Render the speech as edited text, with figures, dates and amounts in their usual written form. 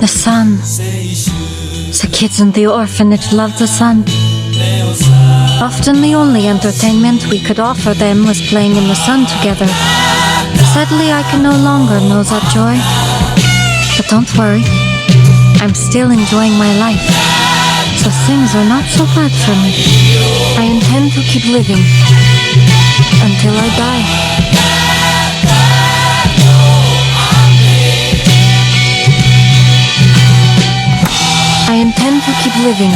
The sun. The kids in the orphanage loved the sun. Often the only entertainment we could offer them was playing in the sun together. Sadly, I can no longer know that joy. But don't worry, I'm still enjoying my life, so things are not so bad for me. I intend to keep living until I die. I intend to keep living